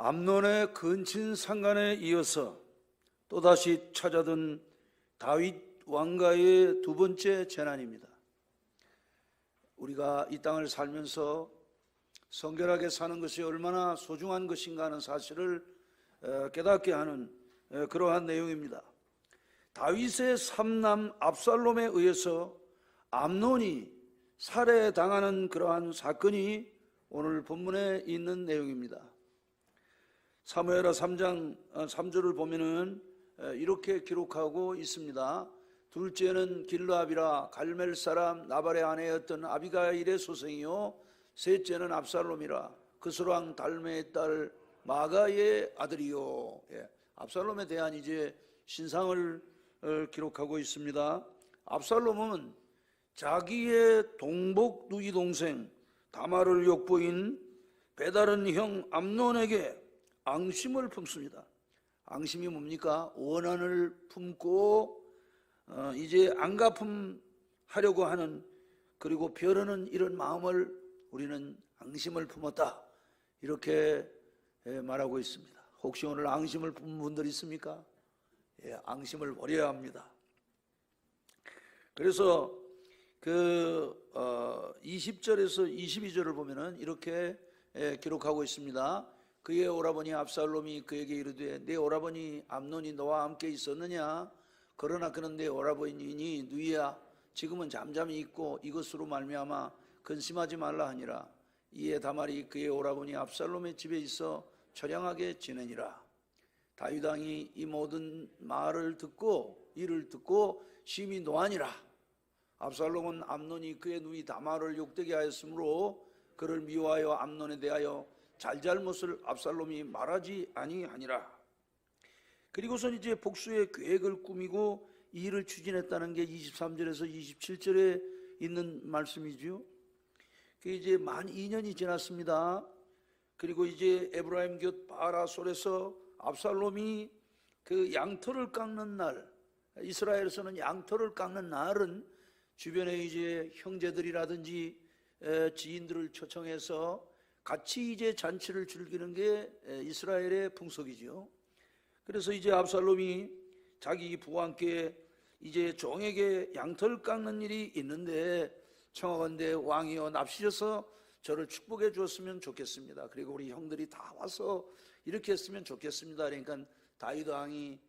암논의 근친상간에 이어서 또다시 찾아든 다윗 왕가의 두 번째 재난입니다. 우리가 이 땅을 살면서 성결하게 사는 것이 얼마나 소중한 것인가 하는 사실을 깨닫게 하는 그러한 내용입니다. 다윗의 삼남 압살롬에 의해서 암논이 살해당하는 그러한 사건이 오늘 본문에 있는 내용입니다. 사무엘하 3장 3절을 보면은 이렇게 기록하고 있습니다. 둘째는 길르압이라 갈멜 사람 나발의 아내였던 아비가일의 소생이요 셋째는 압살롬이라 그스왕 달메의 딸 마가의 아들이요. 압살롬에 대한 이제 신상을 기록하고 있습니다. 압살롬은 자기의 동복 누이 동생 다말을 욕보인 배다른 형 암논에게 앙심을 품습니다. 앙심이 뭡니까? 원한을 품고 이제 안갚음하려고 하는, 그리고 벼르는 이런 마음을 우리는 앙심을 품었다, 이렇게 말하고 있습니다. 혹시 오늘 앙심을 품은 분들 있습니까? 앙심을 버려야 합니다. 그래서 그 20절에서 22절을 보면은 이렇게 기록하고 있습니다. 그의 오라버니 압살롬이 그에게 이르되 내 오라버니 암논이 너와 함께 있었느냐? 그러나 그는 내 오라버니니 누이야. 지금은 잠잠히 있고 이것으로 말미암아 근심하지 말라 하니라. 이에 다말이 그의 오라버니 압살롬의 집에 있어 처량하게 지내니라. 다윗 왕이 이 모든 말을 듣고 이를 듣고 심히 노하니라. 압살롬은 암논이 그의 누이 다말을 욕되게 하였으므로 그를 미워하여 암논에 대하여 잘잘못을 압살롬이 말하지 아니하니라. 그리고선 이제 복수의 계획을 꾸미고 이 일을 추진했다는 게 23절에서 27절에 있는 말씀이죠. 그 이제 만 2년이 지났습니다. 그리고 이제 에브라임 곁 바라솔에서 압살롬이 그 양털을 깎는 날, 이스라엘에서는 양털을 깎는 날은 주변에 이제 형제들이라든지 지인들을 초청해서 같이 이제 잔치를 즐기는 게 이스라엘의 풍속이죠. 그래서 이제 압살롬이 자기 부와 함께 이제 종에게 양털 깎는 일이 있는데 청하건대 왕이여 납시셔서 저를 축복해 주었으면 좋겠습니다. 그리고 우리 형들이 다 와서 이렇게 했으면 좋겠습니다. 그러니까 다윗 왕이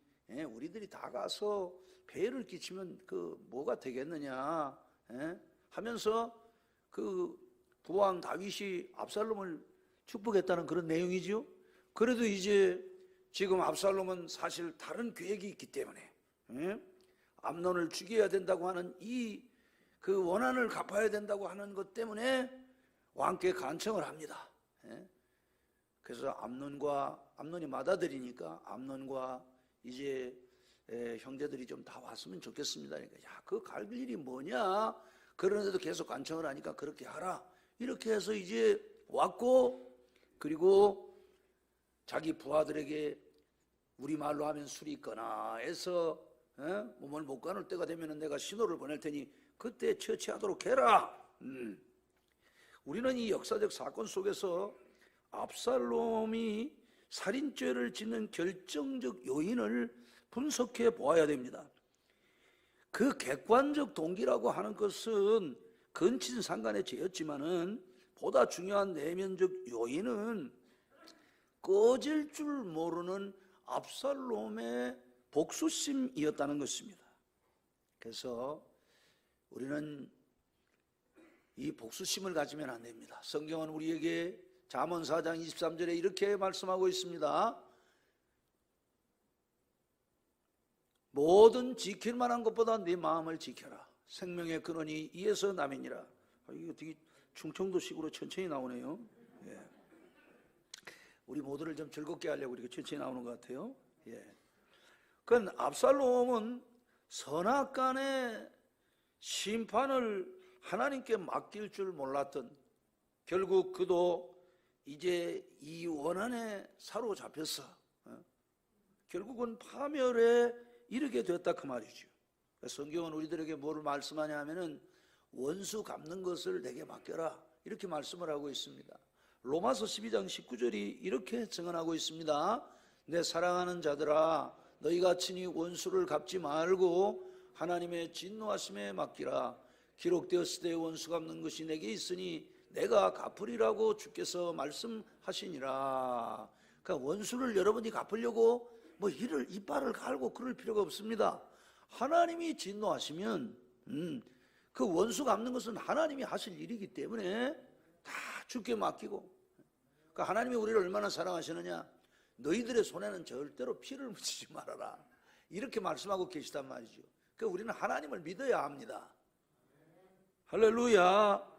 우리들이 다 가서 폐해를 끼치면 그 뭐가 되겠느냐 하면서 그 부왕 다윗이 압살롬을 축복했다는 그런 내용이죠. 그래도 이제 지금 압살롬은 사실 다른 계획이 있기 때문에 암논을 죽여야 된다고 하는 이 그 원한을 갚아야 된다고 하는 것 때문에 왕께 간청을 합니다. 그래서 암논이 맏아들이니까 암논과 이제 형제들이 좀 다 왔으면 좋겠습니다. 그러니까 야, 그 갈 일이 뭐냐? 그러는데도 계속 간청을 하니까 그렇게 하라. 이렇게 해서 이제 왔고, 그리고 자기 부하들에게 우리말로 하면 술이 있거나 해서 몸을 못 가눌 때가 되면 내가 신호를 보낼 테니 그때 처치하도록 해라. 우리는 이 역사적 사건 속에서 압살롬이 살인죄를 짓는 결정적 요인을 분석해 보아야 됩니다. 그 객관적 동기라고 하는 것은 근친상간의 죄였지만은 보다 중요한 내면적 요인은 꺼질 줄 모르는 압살롬의 복수심이었다는 것입니다. 그래서 우리는 이 복수심을 가지면 안 됩니다. 성경은 우리에게 잠언 4장 23절에 이렇게 말씀하고 있습니다. 모든 지킬 만한 것보다 네 마음을 지켜라. 생명의 근원이 이에서 남이니라. 이거 되게 충청도식으로 천천히 나오네요. 우리 모두를 좀 즐겁게 하려고 이렇게 천천히 나오는 것 같아요. 그건 압살롬은 선악간의 심판을 하나님께 맡길 줄 몰랐던, 결국 그도 이제 이 원한에 사로잡혀서 결국은 파멸에 이르게 되었다 그 말이죠. 성경은 우리들에게 뭐를 말씀하냐 하면은 원수 갚는 것을 내게 맡겨라 이렇게 말씀을 하고 있습니다. 로마서 12장 19절이 이렇게 증언하고 있습니다. 내 사랑하는 자들아, 너희가 친히 원수를 갚지 말고 하나님의 진노하심에 맡기라. 기록되었을 때 원수 갚는 것이 내게 있으니 내가 갚으리라고 주께서 말씀하시니라. 그러니까 원수를 여러분이 갚으려고 뭐 이빨을 갈고 그럴 필요가 없습니다. 하나님이 진노하시면 그 원수 갚는 것은 하나님이 하실 일이기 때문에 다 주께 맡기고. 그러니까 하나님이 우리를 얼마나 사랑하시느냐. 너희들의 손에는 절대로 피를 묻히지 말아라, 이렇게 말씀하고 계시단 말이죠. 그러니까 우리는 하나님을 믿어야 합니다. 할렐루야.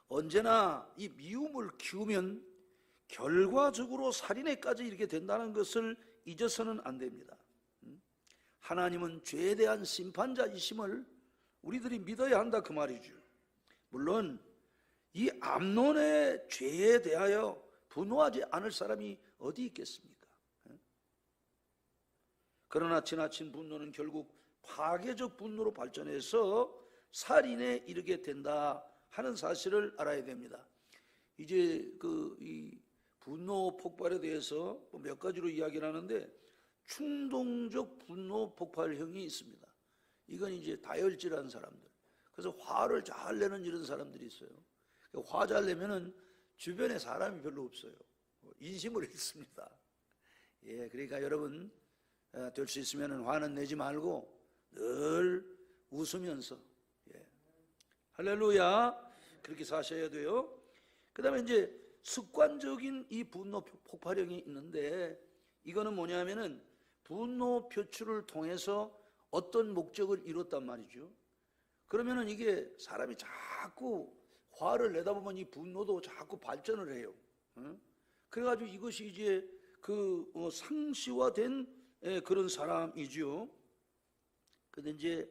언제나 이 미움을 키우면 결과적으로 살인에까지 이렇게 된다는 것을 잊어서는 안 됩니다. 하나님은 죄에 대한 심판자이심을 우리들이 믿어야 한다, 그 말이죠. 물론 이 암논의 죄에 대하여 분노하지 않을 사람이 어디 있겠습니까? 그러나 지나친 분노는 결국 파괴적 분노로 발전해서 살인에 이르게 된다 하는 사실을 알아야 됩니다. 이제 이 분노 폭발에 대해서 몇 가지로 이야기를 하는데, 충동적 분노 폭발형이 있습니다. 이건 이제 다혈질한 사람들, 그래서 화를 잘 내는 이런 사람들이 있어요. 화 잘 내면은 주변에 사람이 별로 없어요. 인심을 잃습니다. 예, 그러니까 여러분 될 수 있으면 화는 내지 말고 늘 웃으면서, 예, 할렐루야, 그렇게 사셔야 돼요. 그 다음에 이제 습관적인 이 분노 폭발형이 있는데, 이거는 뭐냐면은 분노 표출을 통해서 어떤 목적을 이뤘단 말이죠. 그러면은 이게 사람이 자꾸 화를 내다 보면 이 분노도 자꾸 발전을 해요. 그래가지고 이것이 이제 상시화된 그런 사람이죠. 근데 이제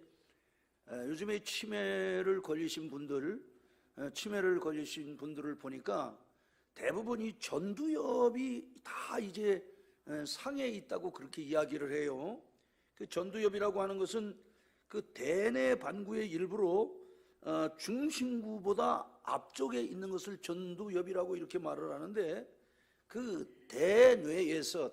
요즘에 치매를 걸리신 분들을 보니까 대부분 이 전두엽이 다 이제 상해 있다고 그렇게 이야기를 해요. 그 전두엽이라고 하는 것은 그 대뇌 반구의 일부로 중심구보다 앞쪽에 있는 것을 전두엽이라고 이렇게 말을 하는데, 그 대뇌에서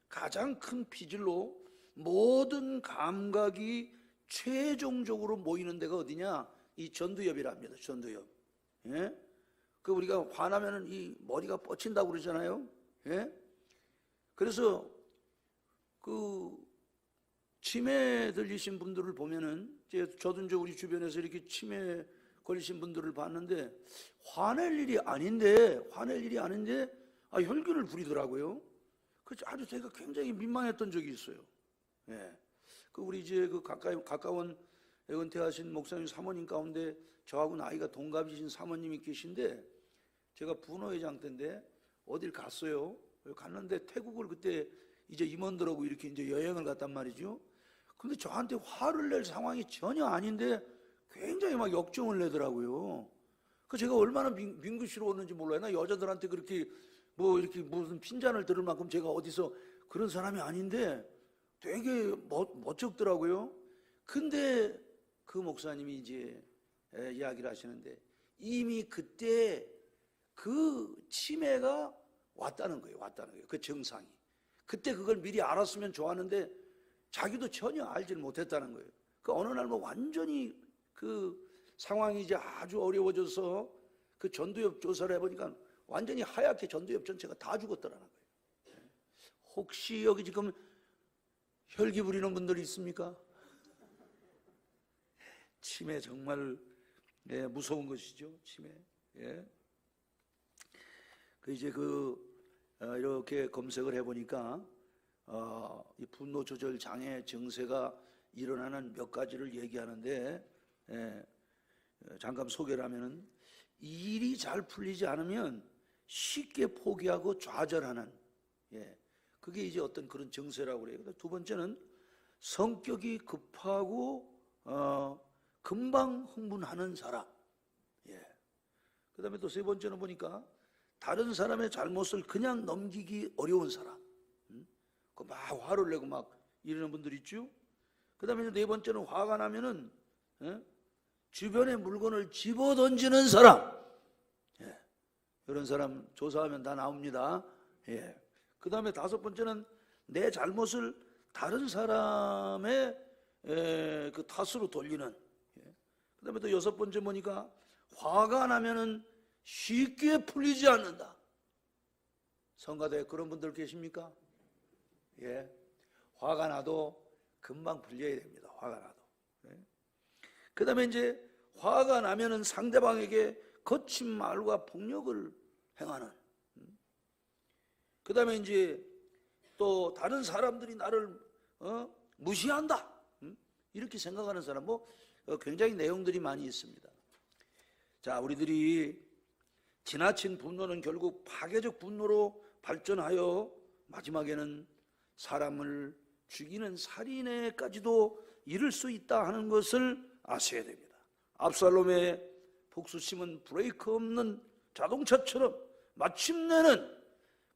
가장 큰 피질로 모든 감각이 최종적으로 모이는 데가 어디냐? 이 전두엽이랍니다. 전두엽. 예? 그 우리가 화나면은 이 머리가 뻗친다고 그러잖아요. 예? 그래서 그 치매 들리신 분들을 보면은, 저도 이제 우리 주변에서 이렇게 치매 걸리신 분들을 봤는데 화낼 일이 아닌데 혈균을 부리더라고요. 그래서 아주 제가 굉장히 민망했던 적이 있어요. 예. 그 우리 이제 그 가까운 은퇴하신 목사님 사모님 가운데 저하고 나이가 동갑이신 사모님이 계신데, 제가 분호회장 때인데 어딜 갔어요. 갔는데 태국을 그때 이제 임원들하고 이렇게 이제 여행을 갔단 말이죠. 근데 저한테 화를 낼 상황이 전혀 아닌데 굉장히 막 역정을 내더라고요. 그 제가 얼마나 민구스러웠는지 몰라요. 나 여자들한테 그렇게 뭐 이렇게 무슨 핀잔을 들을 만큼 제가 어디서 그런 사람이 아닌데 되게 멋쩍더라고요. 근데 그 목사님이 이제 이야기를 하시는데, 이미 그때 그 치매가 왔다는 거예요. 그 증상이. 그때 그걸 미리 알았으면 좋았는데 자기도 전혀 알지를 못했다는 거예요. 그 어느 날 뭐 완전히 그 상황이 이제 아주 어려워져서 그 전두엽 조사를 해보니까 완전히 하얗게 전두엽 전체가 다 죽었더라는 거예요. 혹시 여기 지금 혈기 부리는 분들이 있습니까? 치매 정말 무서운 것이죠. 치매. 예. 그 이제 이렇게 검색을 해보니까 이 분노 조절 장애 증세가 일어나는 몇 가지를 얘기하는데, 잠깐 소개를 하면은, 일이 잘 풀리지 않으면 쉽게 포기하고 좌절하는, 그게 이제 어떤 그런 증세라고 그래요. 두 번째는 성격이 급하고 금방 흥분하는 사람. 그 다음에 또 세 번째는 보니까 다른 사람의 잘못을 그냥 넘기기 어려운 사람. 막 화를 내고 막 이러는 분들 있죠. 그 다음에 네 번째는 화가 나면은 주변의 물건을 집어 던지는 사람. 이런 사람 조사하면 다 나옵니다. 예. 그 다음에 다섯 번째는 내 잘못을 다른 사람의 그 탓으로 돌리는. 예. 그 다음에 또 여섯 번째 뭐니까 화가 나면은 쉽게 풀리지 않는다. 성가대에 그런 분들 계십니까? 예. 화가 나도 금방 풀려야 됩니다. 화가 나도. 예. 그 다음에 이제 화가 나면은 상대방에게 거친 말과 폭력을 행하는. 그 다음에 이제 또 다른 사람들이 나를 무시한다. 이렇게 생각하는 사람 굉장히 내용들이 많이 있습니다. 자, 우리들이 지나친 분노는 결국 파괴적 분노로 발전하여 마지막에는 사람을 죽이는 살인에까지도 이를 수 있다 하는 것을 아셔야 됩니다. 압살롬의 복수심은 브레이크 없는 자동차처럼 마침내는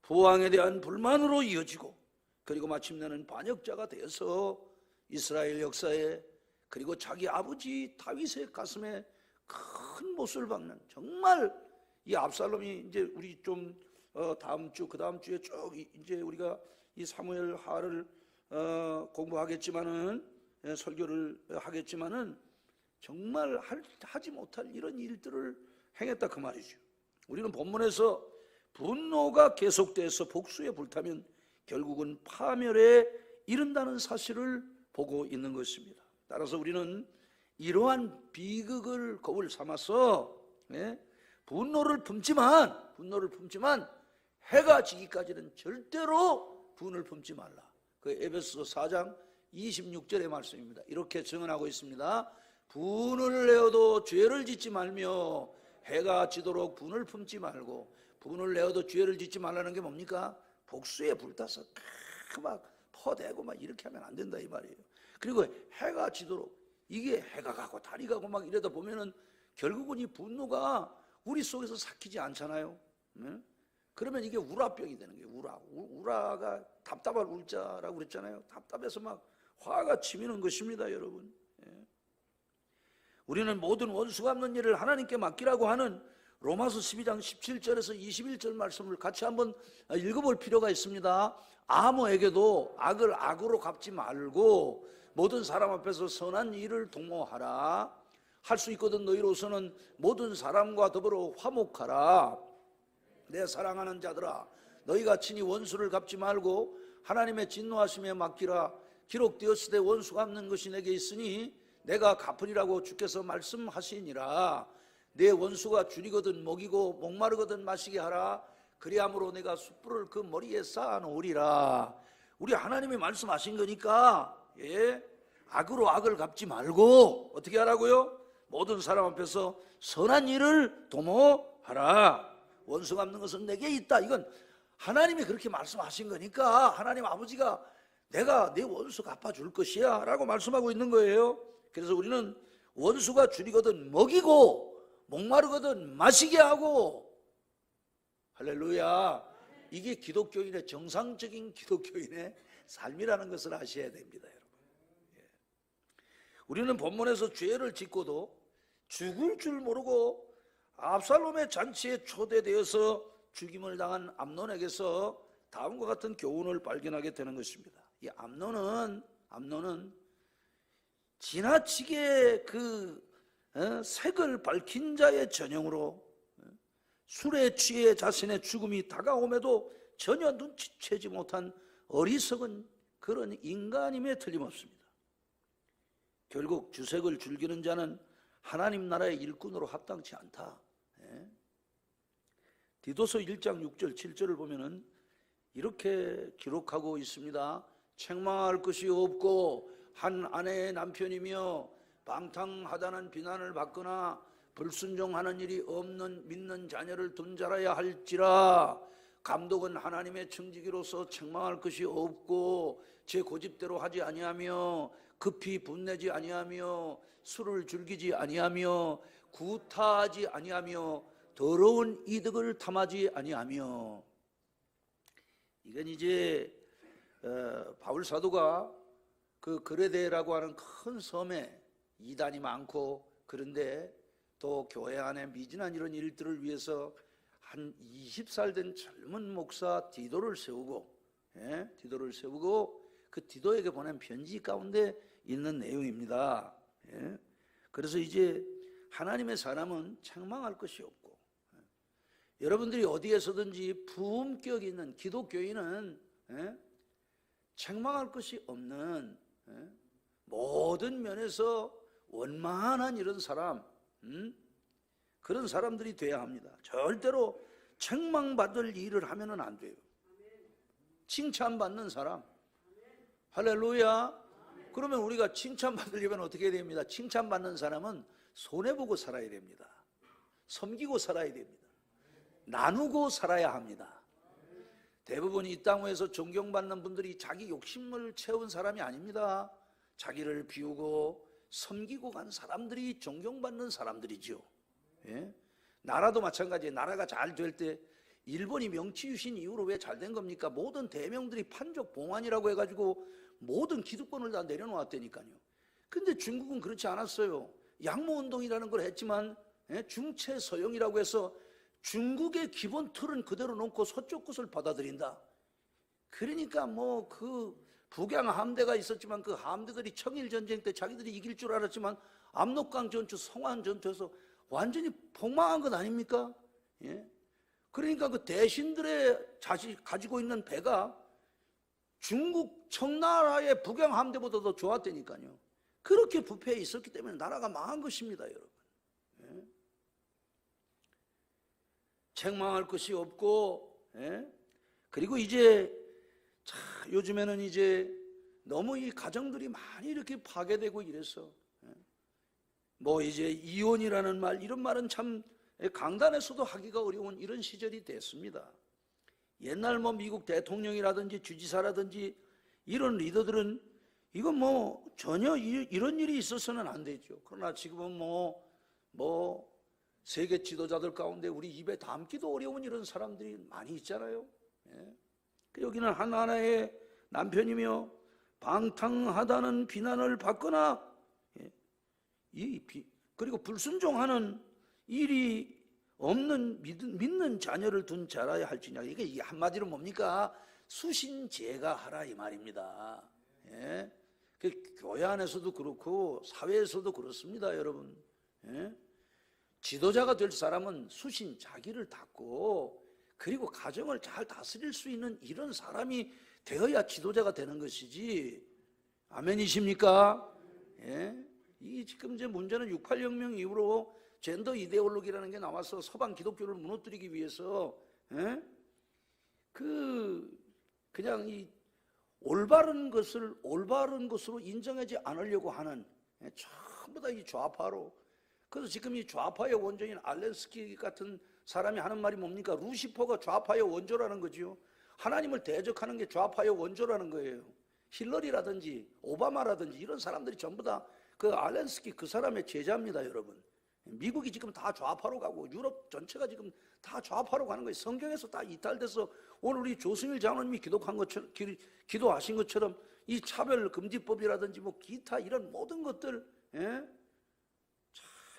부왕에 대한 불만으로 이어지고, 그리고 마침내는 반역자가 되어서 이스라엘 역사에, 그리고 자기 아버지 다윗의 가슴에 큰 못을 박는, 정말 이 압살롬이 이제 우리 좀 다음 주, 그 다음 주에 쭉 이제 우리가 이 사무엘 하를 공부하겠지만은, 설교를 하겠지만은 정말 하지 못할 이런 일들을 행했다 그 말이죠. 우리는 본문에서 분노가 계속돼서 복수에 불타면 결국은 파멸에 이른다는 사실을 보고 있는 것입니다. 따라서 우리는 이러한 비극을 거울 삼아서 분노를 품지만 해가 지기까지는 절대로 분을 품지 말라. 그 에베소서 4장 26절의 말씀입니다. 이렇게 증언하고 있습니다. 분을 내어도 죄를 짓지 말며 해가 지도록 분을 품지 말고. 분을 내어도 죄를 짓지 말라는 게 뭡니까? 복수에 불타서 막 퍼대고 막 이렇게 하면 안 된다 이 말이에요. 그리고 해가 지도록, 이게 해가 가고 달이 가고 막 이러다 보면은 결국은 이 분노가 우리 속에서 삭히지 않잖아요. 그러면 이게 우라병이 되는 거예요. 우라가 답답할 울자라고 그랬잖아요. 답답해서 막 화가 치미는 것입니다, 여러분. 우리는 모든 원수 갚는 일을 하나님께 맡기라고 하는 로마서 12장 17절에서 21절 말씀을 같이 한번 읽어볼 필요가 있습니다. 아무에게도 악을 악으로 갚지 말고 모든 사람 앞에서 선한 일을 도모하라. 할 수 있거든 너희로서는 모든 사람과 더불어 화목하라. 내 사랑하는 자들아, 너희가 친히 원수를 갚지 말고 하나님의 진노하심에 맡기라. 기록되었을 때 원수 갚는 것이 내게 있으니 내가 갚으리라고 주께서 말씀하시니라. 내 원수가 줄이거든 먹이고 목마르거든 마시게 하라. 그리함으로 내가 숯불을 그 머리에 쌓아 놓으리라. 우리 하나님이 말씀하신 거니까 악으로 악을 갚지 말고 어떻게 하라고요? 모든 사람 앞에서 선한 일을 도모하라. 원수 갚는 것은 내게 있다. 이건 하나님이 그렇게 말씀하신 거니까 하나님 아버지가 내가 내 원수 갚아줄 것이야 라고 말씀하고 있는 거예요. 그래서 우리는 원수가 줄이거든 먹이고 목마르거든 마시게 하고, 할렐루야, 이게 기독교인의 정상적인 기독교인의 삶이라는 것을 아셔야 됩니다, 여러분. 우리는 본문에서 죄를 짓고도 죽을 줄 모르고 압살롬의 잔치에 초대되어서 죽임을 당한 암논에게서 다음과 같은 교훈을 발견하게 되는 것입니다. 이 암논은 지나치게 색을 밝힌 자의 전형으로 술에 취해 자신의 죽음이 다가옴에도 전혀 눈치채지 못한 어리석은 그런 인간임에 틀림없습니다. 결국 주색을 즐기는 자는 하나님 나라의 일꾼으로 합당치 않다. 디도서 1장 6절 7절을 보면은 이렇게 기록하고 있습니다. 책망할 것이 없고 한 아내의 남편이며 방탕하다는 비난을 받거나 불순종하는 일이 없는 믿는 자녀를 둔 자라야 할지라. 감독은 하나님의 청지기로서 책망할 것이 없고 제 고집대로 하지 아니하며 급히 분내지 아니하며 술을 즐기지 아니하며 구타하지 아니하며 더러운 이득을 탐하지 아니하며. 이건 이제 바울 사도가 그 그레데라고 하는 큰 섬에 이단이 많고 그런데 또 교회 안에 미진한 이런 일들을 위해서 한 20살 된 젊은 목사 디도를 세우고, 디도를 세우고 그 디도에게 보낸 편지 가운데 있는 내용입니다. 그래서 이제 하나님의 사람은 책망할 것이 없고, 여러분들이 어디에서든지 부음격 있는 기독교인은 책망할 것이 없는 모든 면에서 원만한 이런 사람, 그런 사람들이 돼야 합니다. 절대로 책망받을 일을 하면은 안 돼요. 칭찬받는 사람. 할렐루야. 그러면 우리가 칭찬받으려면 어떻게 해야 됩니다? 칭찬받는 사람은 손해보고 살아야 됩니다. 섬기고 살아야 됩니다. 나누고 살아야 합니다. 대부분 이 땅 위에서 존경받는 분들이 자기 욕심을 채운 사람이 아닙니다. 자기를 비우고 섬기고 간 사람들이 존경받는 사람들이죠. 나라도 마찬가지예요. 나라가 잘 될 때 일본이 명치 유신 이후로 왜 잘 된 겁니까? 모든 대명들이 판족 봉환이라고 해가지고 모든 기득권을 다 내려놓았다니까요. 근데 중국은 그렇지 않았어요. 양모운동이라는 걸 했지만 중체 서영이라고 해서 중국의 기본 틀은 그대로 놓고 서쪽 것을 받아들인다. 그러니까 뭐 그 북양 함대가 있었지만 그 함대들이 청일전쟁 때 자기들이 이길 줄 알았지만 압록강 전투, 성안 전투에서 완전히 폭망한 것 아닙니까? 그러니까 그 대신들의 가지고 있는 배가 중국 청나라의 북양 함대보다 더 좋았다니까요. 그렇게 부패해 있었기 때문에 나라가 망한 것입니다, 여러분. 책망할 것이 없고, 그리고 이제 요즘에는 이제 너무 이 가정들이 많이 이렇게 파괴되고 이래서 뭐 이제 이혼이라는 말, 이런 말은 참 강단에서도 하기가 어려운 이런 시절이 됐습니다. 옛날 뭐 미국 대통령이라든지 주지사라든지 이런 리더들은 이건 뭐 전혀 이런 일이 있어서는 안 되죠. 그러나 지금은 뭐 세계 지도자들 가운데 우리 입에 담기도 어려운 이런 사람들이 많이 있잖아요. 여기는 하나의 남편이며 방탕하다는 비난을 받거나 그리고 불순종하는 일이 없는 믿는 자녀를 둔 자라야 할지냐. 이게 한마디로 뭡니까? 수신제가 하라 이 말입니다. 교회 안에서도 그렇고 사회에서도 그렇습니다, 여러분. 지도자가 될 사람은 수신 자기를 닦고 그리고 가정을 잘 다스릴 수 있는 이런 사람이 되어야 지도자가 되는 것이지. 아멘이십니까? 이 지금 이제 문제는 68혁명 이후로 젠더 이데올로기라는 게 나와서 서방 기독교를 무너뜨리기 위해서 그냥 이 올바른 것을 올바른 것으로 인정하지 않으려고 하는 전부 다 이 좌파로. 그래서 지금 이 좌파의 원조인 알렌스키 같은 사람이 하는 말이 뭡니까? 루시퍼가 좌파의 원조라는 거죠. 하나님을 대적하는 게 좌파의 원조라는 거예요. 힐러리라든지 오바마라든지 이런 사람들이 전부 다 그 알렌스키 그 사람의 제자입니다, 여러분. 미국이 지금 다 좌파로 가고 유럽 전체가 지금 다 좌파로 가는 거예요. 성경에서 다 이탈돼서 오늘 우리 조승일 장로님이 기도하신 것처럼 이 차별금지법이라든지 뭐 기타 이런 모든 것들,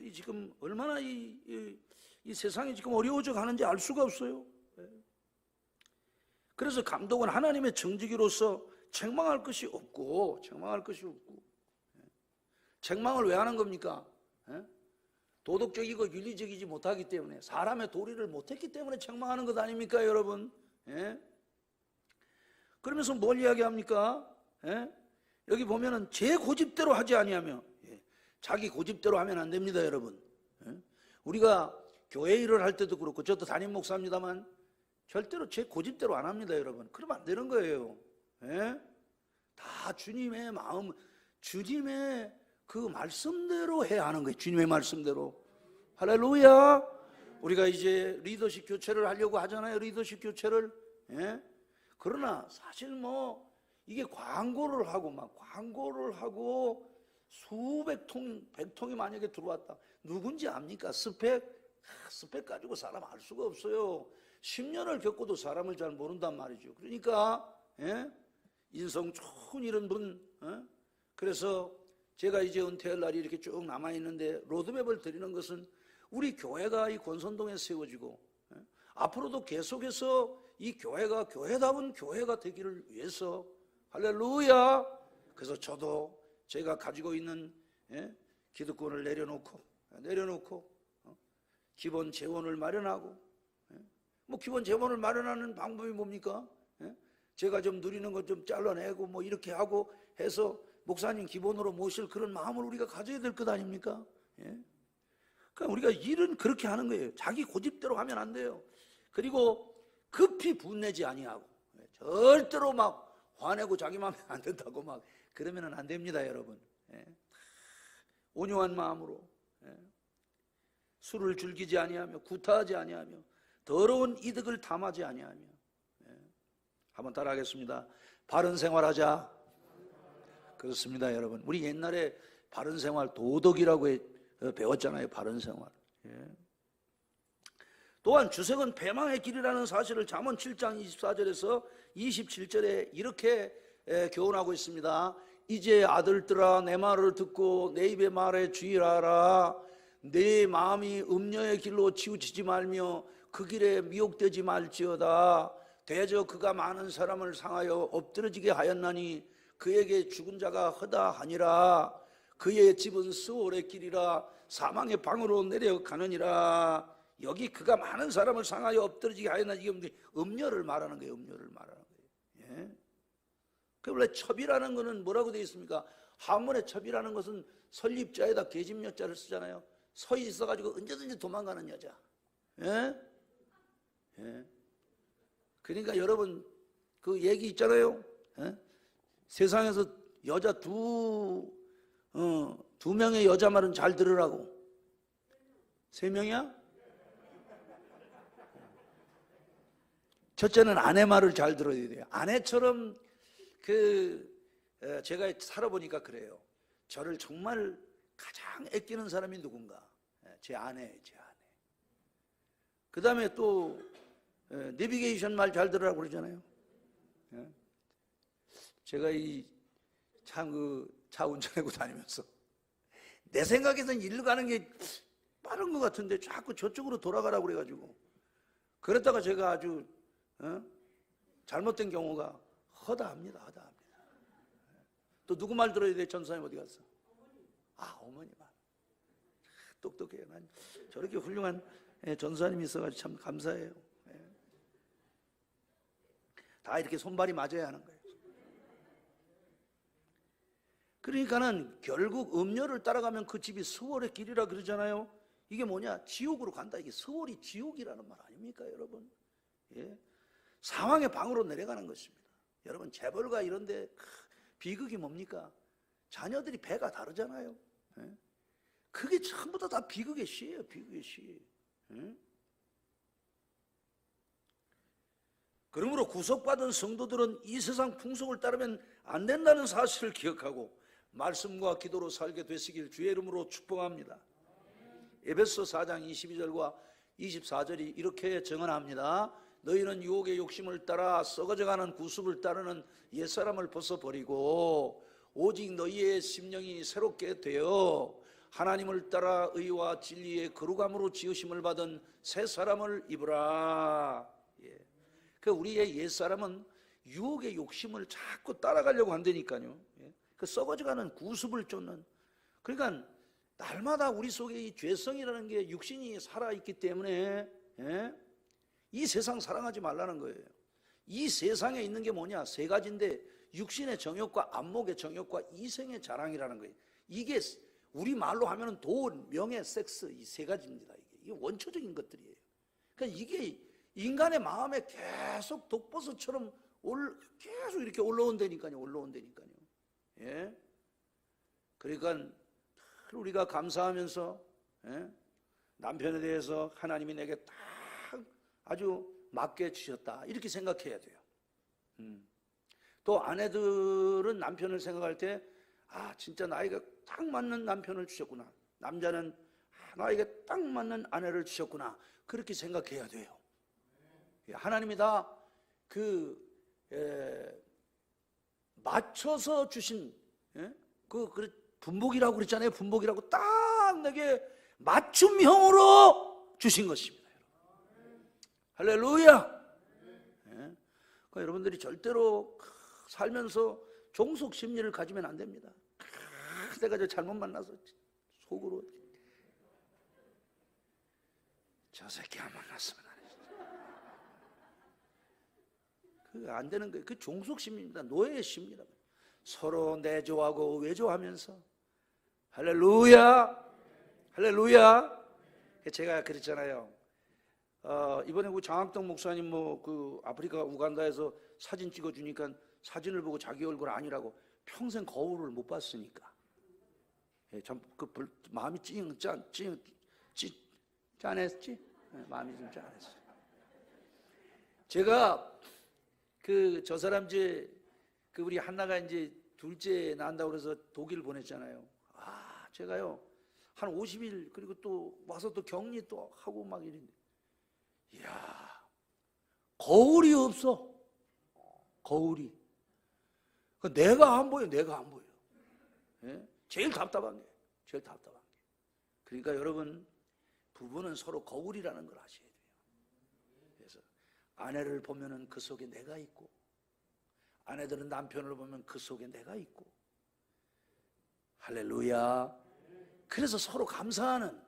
이 지금 얼마나 이 세상이 지금 어려워져 가는지 알 수가 없어요. 그래서 감독은 하나님의 정직이로서 책망할 것이 없고, 책망을 왜 하는 겁니까? 도덕적이고 윤리적이지 못하기 때문에, 사람의 도리를 못했기 때문에 책망하는 것 아닙니까, 여러분? 그러면서 뭘 이야기합니까? 여기 보면은 제 고집대로 하지 아니하며, 자기 고집대로 하면 안 됩니다, 여러분. 우리가 교회 일을 할 때도 그렇고, 저도 담임 목사입니다만 절대로 제 고집대로 안 합니다, 여러분. 그러면 안 되는 거예요. 다 주님의 마음, 주님의 그 말씀대로 해야 하는 거예요. 주님의 말씀대로. 할렐루야. 우리가 이제 리더십 교체를 하려고 하잖아요. 리더십 교체를. 그러나 사실 뭐 이게 광고를 하고 수백 통, 100통이 만약에 들어왔다. 누군지 압니까? 스펙 가지고 사람 알 수가 없어요. 10년을 겪고도 사람을 잘 모른단 말이죠. 그러니까 인성 좋은 이런 분, 그래서 제가 이제 은퇴할 날이 이렇게 쭉 남아있는데 로드맵을 드리는 것은 우리 교회가 이 권선동에 세워지고 앞으로도 계속해서 이 교회가 교회다운 교회가 되기를 위해서, 할렐루야. 그래서 저도 제가 가지고 있는 기득권을 내려놓고 기본 재원을 마련하고, 뭐 기본 재원을 마련하는 방법이 뭡니까? 제가 좀 누리는 것 좀 잘라내고 뭐 이렇게 하고 해서 목사님 기본으로 모실 그런 마음을 우리가 가져야 될 것 아닙니까? 그러니까 우리가 일은 그렇게 하는 거예요. 자기 고집대로 하면 안 돼요. 그리고 급히 분내지 아니하고, 절대로 막 화내고 자기 마음에 안 든다고 막 그러면 안 됩니다, 여러분. 온유한 마음으로 술을 즐기지 아니하며 구타하지 아니하며 더러운 이득을 탐하지 아니하며. 한번 따라하겠습니다. 바른 생활하자. 그렇습니다, 여러분. 우리 옛날에 바른 생활 도덕이라고 배웠잖아요. 바른 생활. 또한 주색은 패망의 길이라는 사실을 잠언 7장 24절에서 27절에 이렇게 교훈하고 있습니다. 이제 아들들아 내 말을 듣고 내 입의 말에 주의하라. 내 마음이 음녀의 길로 치우치지 말며 그 길에 미혹되지 말지어다. 대저 그가 많은 사람을 상하여 엎드러지게 하였나니 그에게 죽은 자가 허다하니라. 그의 집은 스올의 길이라 사망의 방으로 내려가느니라. 여기 그가 많은 사람을 상하여 엎드러지게 하였나니 이게 음녀를 말하는 거예요. 음녀를 말하는 거예요. 그 원래 첩이라는 것은 뭐라고 되어 있습니까? 한문에 첩이라는 것은 설립자에다 계집여자를 쓰잖아요. 서 있어가지고 언제든지 도망가는 여자. 그러니까 여러분 그 얘기 있잖아요. 세상에서 여자 두 명의 여자 말은 잘 들으라고. 3명이야? 첫째는 아내 말을 잘 들어야 돼요. 아내처럼 제가 살아보니까 그래요. 저를 정말 가장 아끼는 사람이 누군가? 제 아내예요, 제 아내. 그 다음에 또 내비게이션 말 잘 들으라고 그러잖아요. 제가 차 운전하고 다니면서 내 생각에서는 일로 가는 게 빠른 것 같은데 자꾸 저쪽으로 돌아가라고 그래가지고, 그랬다가 제가 아주 잘못된 경우가 허다합니다. 또 누구 말 들어야 돼? 전사님 어디 갔어? 어머니 말. 똑똑해요. 난 저렇게 훌륭한 전사님이 있어가지고 참 감사해요. 다 이렇게 손발이 맞아야 하는 거예요. 그러니까는 결국 음녀를 따라가면 그 집이 스월의 길이라 그러잖아요. 이게 뭐냐? 지옥으로 간다. 이게 스월이 지옥이라는 말 아닙니까, 여러분? 사망의 방으로 내려가는 것입니다. 여러분, 재벌가 이런데 비극이 뭡니까? 자녀들이 배가 다르잖아요. 그게 전부 다 비극의 시예요. 비극의 시. 그러므로 구속받은 성도들은 이 세상 풍속을 따르면 안 된다는 사실을 기억하고 말씀과 기도로 살게 되시길 주의 이름으로 축복합니다. 에베소 4장 22절과 24절이 이렇게 증언합니다. 너희는 유혹의 욕심을 따라 썩어져가는 구습을 따르는 옛사람을 벗어버리고 오직 너희의 심령이 새롭게 되어 하나님을 따라 의와 진리의 거룩함으로 지으심을 받은 새 사람을 입으라. 그 우리의 옛사람은 유혹의 욕심을 자꾸 따라가려고 한다니까요. 그 썩어져가는 구습을 쫓는. 그러니까 날마다 우리 속에 이 죄성이라는 게 육신이 살아있기 때문에 이 세상 사랑하지 말라는 거예요. 이 세상에 있는 게 뭐냐? 3가지인데 육신의 정욕과 안목의 정욕과 이생의 자랑이라는 거예요. 이게 우리 말로 하면은 돈, 명예, 섹스 이 3가지입니다. 이게 원초적인 것들이에요. 그러니까 이게 인간의 마음에 계속 독버섯처럼 계속 이렇게 올라온다니까요. 그러니까 우리가 감사하면서 남편에 대해서 하나님이 내게 딱 아주 맞게 주셨다 이렇게 생각해야 돼요. 또 아내들은 남편을 생각할 때 진짜 나에게 딱 맞는 남편을 주셨구나. 남자는 나에게 딱 맞는 아내를 주셨구나. 그렇게 생각해야 돼요. 하나님이 다 맞춰서 주신 분복이라고 그랬잖아요. 분복이라고 딱 내게 맞춤형으로 주신 것입니다. 할렐루야. 예? 그러니까 여러분들이 절대로 살면서 종속 심리를 가지면 안 됩니다. 내가 저 잘못 만나서 속으로 저 새끼 안 만났으면 안 해. 그 안 되는 거예요. 그 종속 심리입니다. 노예의 심리다. 서로 내조하고 외조하면서 할렐루야, 할렐루야. 제가 그랬잖아요. 이번에 그 장학동 목사님 그 아프리카 우간다에서 사진 찍어주니까 사진을 보고 자기 얼굴 아니라고 평생 거울을 못 봤으니까. 예, 참 마음이 짠했지? 네, 마음이 좀 짠했어. 제가 저 사람 우리 한나가 이제 둘째 낳는다고 그래서 독일 보냈잖아요. 제가요 한 50일 그리고 또 와서 또 격리 또 하고 막 이랬는데, 이야, 거울이 없어. 거울이. 내가 안 보여. 내가 안 보여. 예? 제일 답답한 게. 그러니까 여러분, 부부는 서로 거울이라는 걸 아셔야 돼요. 그래서 아내를 보면은 그 속에 내가 있고, 아내들은 남편을 보면 그 속에 내가 있고. 할렐루야. 그래서 서로 감사하는,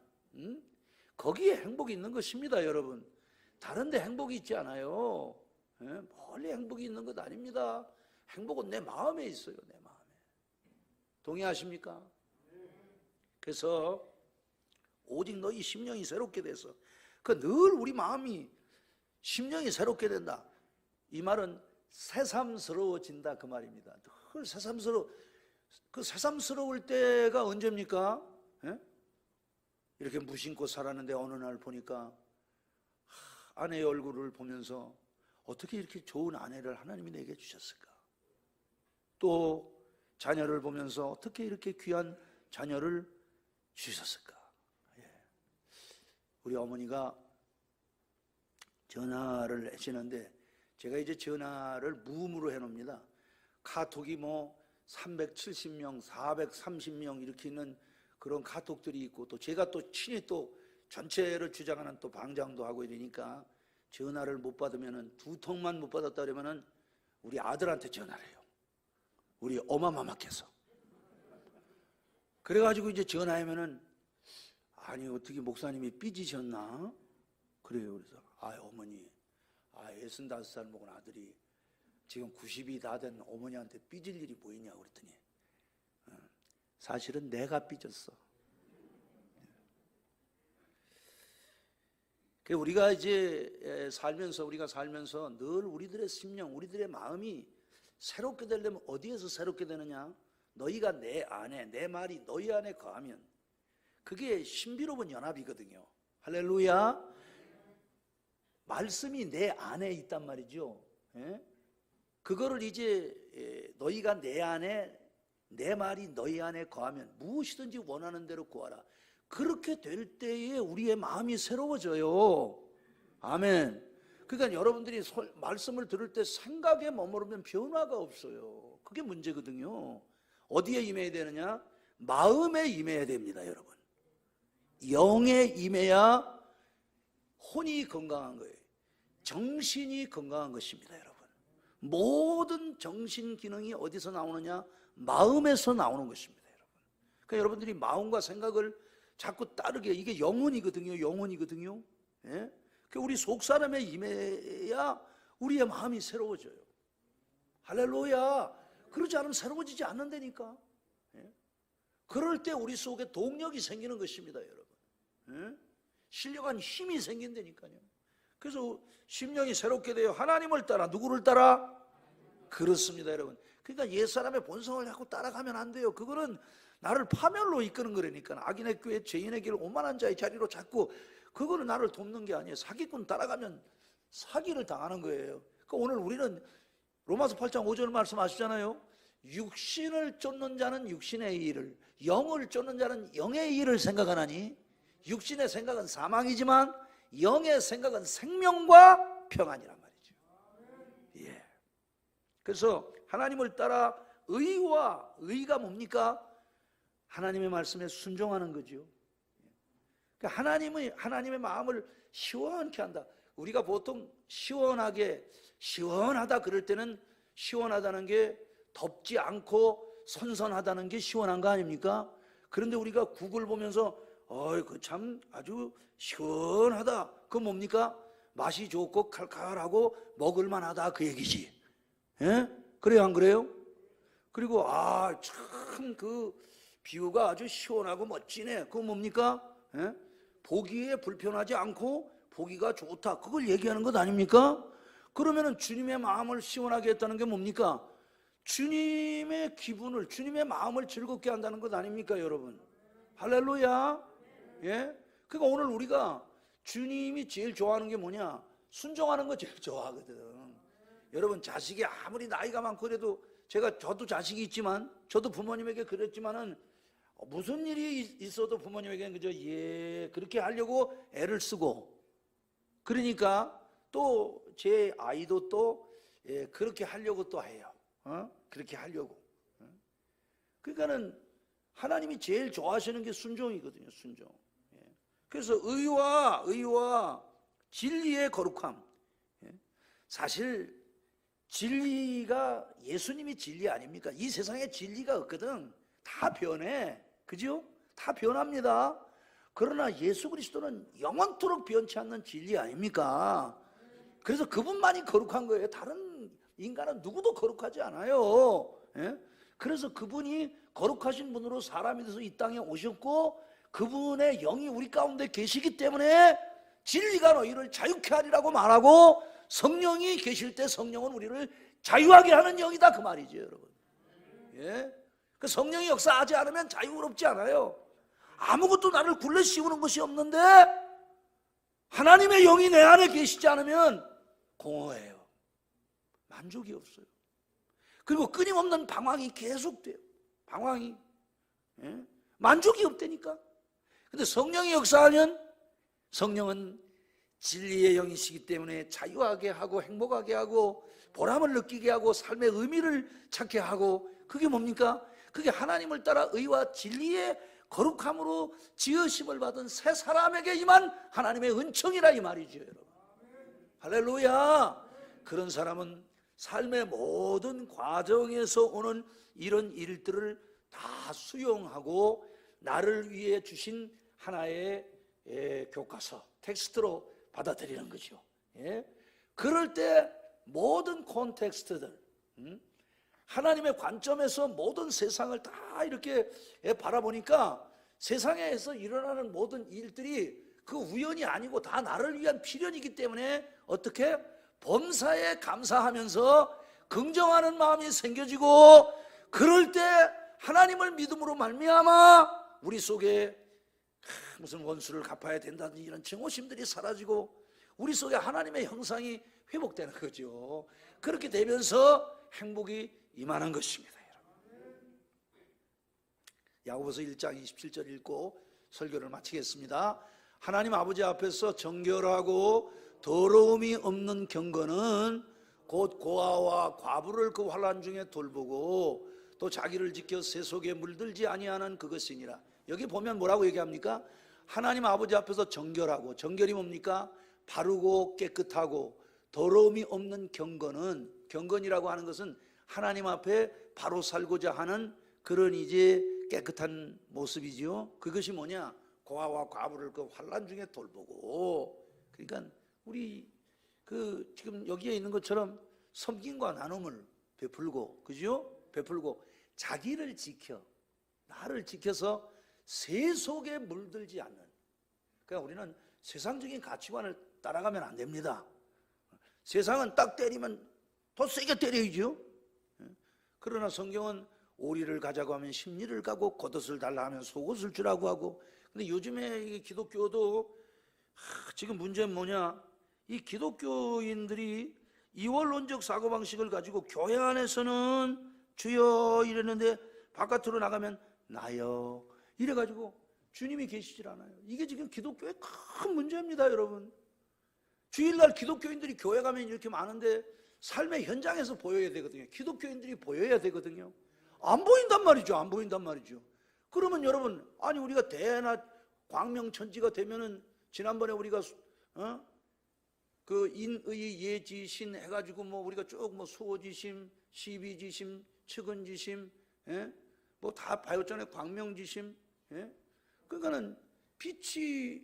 거기에 행복이 있는 것입니다, 여러분. 다른 데 행복이 있지 않아요. 예? 멀리 행복이 있는 것 아닙니다. 행복은 내 마음에 있어요. 내 마음에. 동의하십니까? 그래서 오직 너희 심령이 새롭게 돼서, 늘 우리 마음이 심령이 새롭게 된다. 이 말은 새삼스러워진다 그 말입니다. 늘 새삼스러울 때가 언제입니까? 예? 이렇게 무심코 살았는데 어느 날 보니까 아내의 얼굴을 보면서 어떻게 이렇게 좋은 아내를 하나님이 내게 주셨을까? 또 자녀를 보면서 어떻게 이렇게 귀한 자녀를 주셨을까? 예. 우리 어머니가 전화를 하시는데 제가 이제 전화를 무음으로 해놓습니다. 카톡이 370명, 430명 이렇게 있는 그런 카톡들이 있고, 또 제가 또 친히 또 전체를 주장하는 또 방장도 하고 이러니까 전화를 못 받으면은, 2통만 못 받았다 그러면은 우리 아들한테 전화를 해요. 우리 어마마마께서. 그래가지고 이제 전화하면은, 아니 어떻게 목사님이 삐지셨나? 그래요. 그래서 어머니, 65살 먹은 아들이 지금 90이 다 된 어머니한테 삐질 일이 뭐 있냐고 그랬더니, 사실은 내가 삐졌어. 우리가 이제 우리가 살면서 늘 우리들의 심령, 우리들의 마음이 새롭게 되려면 어디에서 새롭게 되느냐? 너희가 내 안에, 내 말이 너희 안에 거하면, 그게 신비로운 연합이거든요. 할렐루야. 말씀이 내 안에 있단 말이죠. 예? 그거를 이제 너희가 내 안에, 내 말이 너희 안에 거하면 무엇이든지 원하는 대로 구하라. 그렇게 될 때에 우리의 마음이 새로워져요. 아멘. 그러니까 여러분들이 말씀을 들을 때 생각에 머무르면 변화가 없어요. 그게 문제거든요. 어디에 임해야 되느냐? 마음에 임해야 됩니다, 여러분. 영에 임해야 혼이 건강한 거예요. 정신이 건강한 것입니다, 여러분. 모든 정신 기능이 어디서 나오느냐? 마음에서 나오는 것입니다, 여러분. 그러니까 여러분들이 마음과 생각을 자꾸 따르게, 이게 영혼이거든요. 영혼이거든요. 예? 우리 속 사람에 임해야 우리의 마음이 새로워져요. 할렐루야. 그러지 않으면 새로워지지 않는다니까. 예? 그럴 때 우리 속에 동력이 생기는 것입니다, 여러분. 예? 신령한 힘이 생긴다니까요. 그래서 심령이 새롭게 돼요. 하나님을 따라. 누구를 따라? 그렇습니다, 여러분. 그러니까 옛사람의 본성을 자꾸 따라가면 안 돼요. 그거는 나를 파멸로 이끄는 거라니까. 악인의 꾀 죄인의 길 오만한 자의 자리로 자꾸, 그거는 나를 돕는 게 아니에요. 사기꾼 따라가면 사기를 당하는 거예요. 그러니까 오늘 우리는 로마서 8장 5절 말씀하시잖아요. 육신을 쫓는 자는 육신의 일을, 영을 쫓는 자는 영의 일을 생각하나니, 육신의 생각은 사망이지만 영의 생각은 생명과 평안이란 말이죠. 예. 그래서 하나님을 따라 의가 뭡니까? 하나님의 말씀에 순종하는 거죠. 그러니까 하나님의 마음을 시원케 한다. 우리가 보통 시원하다 그럴 때는 시원하다는 게 덥지 않고 선선하다는 게 시원한 거 아닙니까? 그런데 우리가 국을 보면서 그 참 아주 시원하다. 그건 뭡니까? 맛이 좋고 칼칼하고 먹을만하다 그 얘기지. 예? 그래요, 안 그래요? 그리고 참 그 뷰가 아주 시원하고 멋지네. 그건 뭡니까? 예? 보기에 불편하지 않고 보기가 좋다. 그걸 얘기하는 것 아닙니까? 그러면은 주님의 마음을 시원하게 했다는 게 뭡니까? 주님의 기분을, 주님의 마음을 즐겁게 한다는 것 아닙니까, 여러분? 할렐루야. 예? 그러니까 오늘 우리가 주님이 제일 좋아하는 게 뭐냐? 순종하는 거 제일 좋아하거든. 여러분, 자식이 아무리 나이가 많고 그래도 저도 자식이 있지만, 저도 부모님에게 그랬지만은 무슨 일이 있어도 부모님에게는 그저 그렇게 하려고 애를 쓰고, 그러니까 또 제 아이도 또 그렇게 하려고 또 해요. 그렇게 하려고. 그러니까는 하나님이 제일 좋아하시는 게 순종이거든요. 순종. 그래서 의와 진리의 거룩함. 사실 진리가 예수님이 진리 아닙니까? 이 세상에 진리가 없거든. 다 변해. 그죠? 다 변합니다. 그러나 예수 그리스도는 영원토록 변치 않는 진리 아닙니까? 그래서 그분만이 거룩한 거예요. 다른 인간은 누구도 거룩하지 않아요. 예? 그래서 그분이 거룩하신 분으로 사람이 돼서 이 땅에 오셨고, 그분의 영이 우리 가운데 계시기 때문에 진리가 너희를 자유케 하리라고 말하고, 성령이 계실 때 성령은 우리를 자유하게 하는 영이다 그 말이죠, 여러분. 예? 그 성령이 역사하지 않으면 자유롭지 않아요. 아무것도 나를 굴러 씌우는 것이 없는데 하나님의 영이 내 안에 계시지 않으면 공허해요. 만족이 없어요. 그리고 끊임없는 방황이 계속돼요. 방황이. 예? 만족이 없다니까. 근데 성령이 역사하면 성령은 진리의 영이시기 때문에 자유하게 하고 행복하게 하고 보람을 느끼게 하고 삶의 의미를 찾게 하고, 그게 뭡니까? 그게 하나님을 따라 의와 진리의 거룩함으로 지으심을 받은 새 사람에게 임한 하나님의 은총이라 이 말이죠, 여러분. 할렐루야. 그런 사람은 삶의 모든 과정에서 오는 이런 일들을 다 수용하고 나를 위해 주신 하나의 교과서, 텍스트로 받아들이는 거죠. 예? 그럴 때 모든 콘텍스트들, 하나님의 관점에서 모든 세상을 다 이렇게 바라보니까 세상에서 일어나는 모든 일들이 그 우연이 아니고 다 나를 위한 필연이기 때문에 어떻게 범사에 감사하면서 긍정하는 마음이 생겨지고, 그럴 때 하나님을 믿음으로 말미암아 우리 속에 무슨 원수를 갚아야 된다든지 이런 증오심들이 사라지고 우리 속에 하나님의 형상이 회복되는 거죠. 그렇게 되면서 행복이 임하는 것입니다. 야고보서 1장 27절 읽고 설교를 마치겠습니다. 하나님 아버지 앞에서 정결하고 더러움이 없는 경건은 곧 고아와 과부를 그 환난 중에 돌보고 또 자기를 지켜 새 속에 물들지 아니하는 그것이니라. 여기 보면 뭐라고 얘기합니까? 하나님 아버지 앞에서 정결하고, 정결이 뭡니까? 바르고 깨끗하고 더러움이 없는 경건은, 경건이라고 하는 것은 하나님 앞에 바로 살고자 하는 그런 이제 깨끗한 모습이죠. 그것이 뭐냐? 고아와 과부를 그 환난 중에 돌보고. 그러니까 우리 그 지금 여기에 있는 것처럼 섬김과 나눔을 베풀고, 그죠? 베풀고 자기를 지켜, 나를 지켜서 새 속에 물들지 않는. 그러니까 우리는 세상적인 가치관을 따라가면 안 됩니다. 세상은 딱 때리면 더 세게 때려야죠. 그러나 성경은 오리를 가자고 하면 심리를 가고 겉옷을 달라 하면 속옷을 주라고 하고. 근데 요즘에 이 기독교도 지금 문제는 뭐냐? 이 기독교인들이 이원론적 사고방식을 가지고 교회 안에서는 주여 이랬는데 바깥으로 나가면 나여 이래가지고 주님이 계시질 않아요. 이게 지금 기독교의 큰 문제입니다, 여러분. 주일날 기독교인들이 교회 가면 이렇게 많은데 삶의 현장에서 보여야 되거든요. 기독교인들이 보여야 되거든요. 안 보인단 말이죠. 안 보인단 말이죠. 그러면 여러분, 아니 우리가 대낮 광명천지가 되면은, 지난번에 우리가 그 인의 예지신 해가지고 뭐 우리가 쭉 뭐 수호지심, 시비지심, 측은지심, 예? 뭐 다 배웠잖아요. 광명지심. 예? 그러니까는 빛이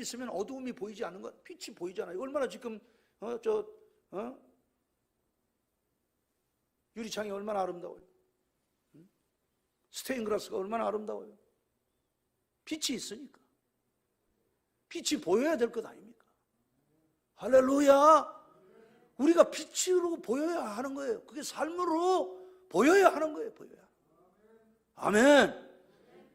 있으면 어두움이 보이지 않는 것. 빛이 보이잖아요. 얼마나 지금 유리창이 얼마나 아름다워요. 스테인글라스가 얼마나 아름다워요. 빛이 있으니까. 빛이 보여야 될 것 아닙니까? 할렐루야. 우리가 빛으로 보여야 하는 거예요. 그게 삶으로 보여야 하는 거예요. 보여야. 아멘.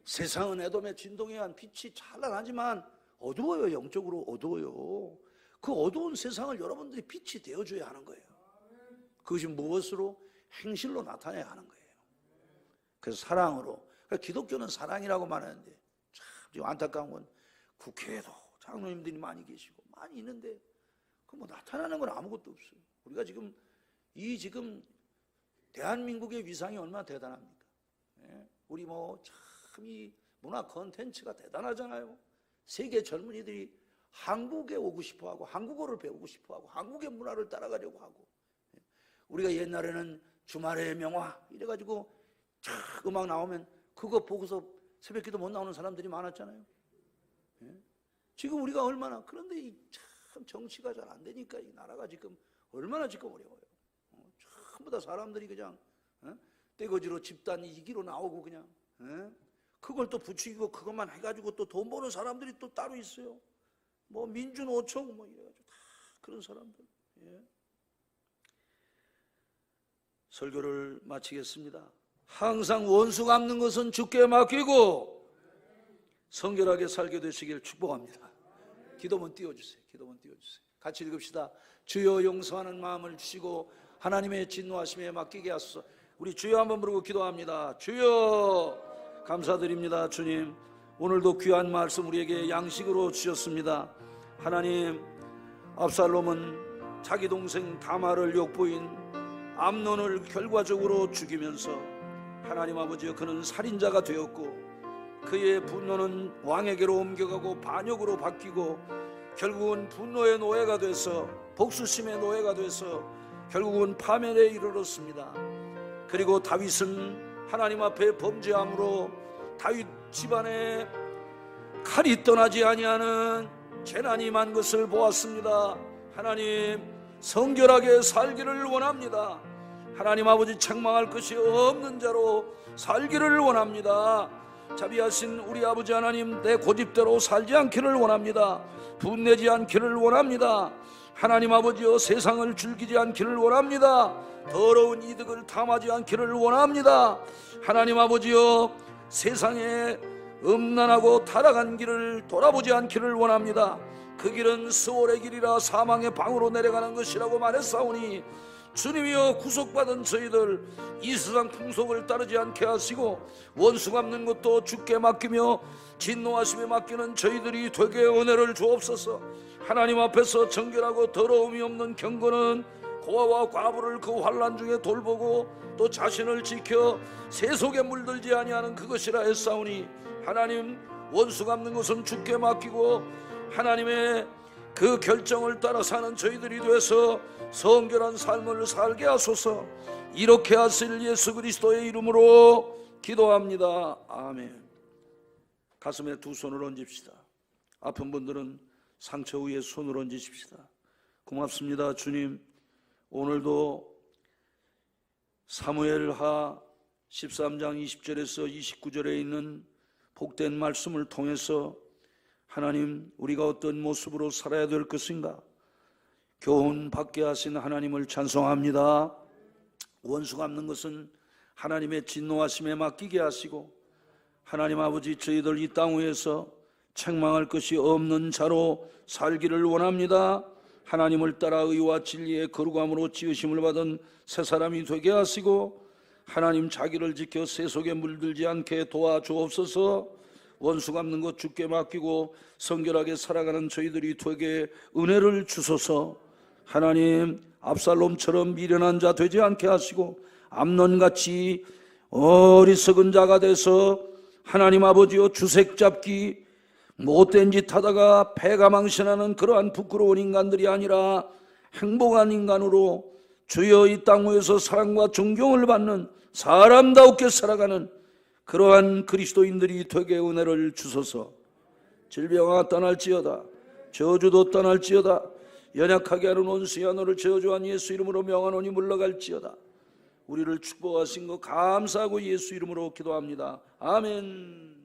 세상은 에돔의 진동에 의한 빛이 찬란하지만 어두워요. 영적으로 어두워요. 그 어두운 세상을 여러분들이 빛이 되어줘야 하는 거예요. 그것이 무엇으로? 행실로 나타내야 하는 거예요. 그래서 사랑으로. 그러니까 기독교는 사랑이라고 말하는데 참 지금 안타까운 건 국회에도 장로님들이 많이 계시고 많이 있는데 그 뭐 나타나는 건 아무것도 없어요. 우리가 지금 대한민국의 위상이 얼마나 대단합니까? 예? 우리 뭐 참 이 문화 콘텐츠가 대단하잖아요. 세계 젊은이들이 한국에 오고 싶어하고 한국어를 배우고 싶어하고 한국의 문화를 따라가려고 하고, 우리가 옛날에는 주말의 명화 이래가지고 음악 나오면 그거 보고서 새벽기도 못 나오는 사람들이 많았잖아요. 예? 지금 우리가 얼마나, 그런데 참 정치가 잘 안 되니까 이 나라가 지금 얼마나 지금 어려워요. 전부 다 사람들이 그냥 떼거지로 집단 이기로 나오고 그냥 그걸 또 부추기고 그것만 해가지고 또 돈 버는 사람들이 또 따로 있어요. 뭐 민주노총 뭐 이래가지고 다 그런 사람들. 예. 설교를 마치겠습니다. 항상 원수 갚는 것은 주께 맡기고 성결하게 살게 되시길 축복합니다. 기도문 띄워주세요. 기도문 띄워주세요. 같이 읽읍시다. 주여 용서하는 마음을 주시고 하나님의 진노하심에 맡기게 하소서. 우리 주여 한번 부르고 기도합니다. 주여 감사드립니다. 주님, 오늘도 귀한 말씀 우리에게 양식으로 주셨습니다. 하나님, 압살롬은 자기 동생 다말을 욕보인 암논을 결과적으로 죽이면서 하나님 아버지여 그는 살인자가 되었고 그의 분노는 왕에게로 옮겨가고 반역으로 바뀌고 결국은 분노의 노예가 돼서 복수심의 노예가 돼서 결국은 파멸에 이르렀습니다. 그리고 다윗은 하나님 앞에 범죄함으로 다윗 집안에 칼이 떠나지 아니하는 재난이 임한 것을 보았습니다. 하나님, 성결하게 살기를 원합니다. 하나님 아버지, 책망할 것이 없는 자로 살기를 원합니다. 자비하신 우리 아버지 하나님, 내 고집대로 살지 않기를 원합니다. 분내지 않기를 원합니다. 하나님 아버지여, 세상을 즐기지 않기를 원합니다. 더러운 이득을 탐하지 않기를 원합니다. 하나님 아버지여, 세상에 음란하고 타락한 길을 돌아보지 않기를 원합니다. 그 길은 스월의 길이라 사망의 방으로 내려가는 것이라고 말했사오니 주님이여, 구속받은 저희들 이 세상 풍속을 따르지 않게 하시고 원수 갚는 것도 주께 맡기며 진노하심에 맡기는 저희들이 되게 은혜를 주옵소서. 하나님 앞에서 정결하고 더러움이 없는 경건은 고아와 과부를 그 환난 중에 돌보고 또 자신을 지켜 세속에 물들지 아니하는 그것이라 했사오니 하나님, 원수 갚는 것은 주께 맡기고 하나님의 그 결정을 따라 사는 저희들이 돼서 성결한 삶을 살게 하소서. 이렇게 하실 예수 그리스도의 이름으로 기도합니다. 아멘. 가슴에 두 손을 얹읍시다. 아픈 분들은 상처 위에 손을 얹으십시다. 고맙습니다. 주님, 오늘도 사무엘하 13장 20절에서 29절에 있는 복된 말씀을 통해서 하나님, 우리가 어떤 모습으로 살아야 될 것인가 교훈 받게 하신 하나님을 찬송합니다. 원수 갚는 것은 하나님의 진노하심에 맡기게 하시고 하나님 아버지, 저희들 이 땅 위에서 책망할 것이 없는 자로 살기를 원합니다. 하나님을 따라 의와 진리의 거룩함으로 지으심을 받은 새 사람이 되게 하시고 하나님, 자기를 지켜 세속에 물들지 않게 도와주옵소서. 원수 갚는 것 주께 맡기고 성결하게 살아가는 저희들이 되게 은혜를 주소서. 하나님, 압살롬처럼 미련한 자 되지 않게 하시고 암논같이 어리석은 자가 돼서 하나님 아버지여 주색 잡기, 못된 짓 하다가 패가 망신하는 그러한 부끄러운 인간들이 아니라 행복한 인간으로 주여 이 땅 위에서 사랑과 존경을 받는 사람다우게 살아가는 그러한 그리스도인들이 되게 은혜를 주소서. 질병아 떠날지어다, 저주도 떠날지어다, 연약하게 하는 원수야 너를 저주한 예수 이름으로 명하노니 물러갈지어다. 우리를 축복하신 것 감사하고 예수 이름으로 기도합니다. 아멘.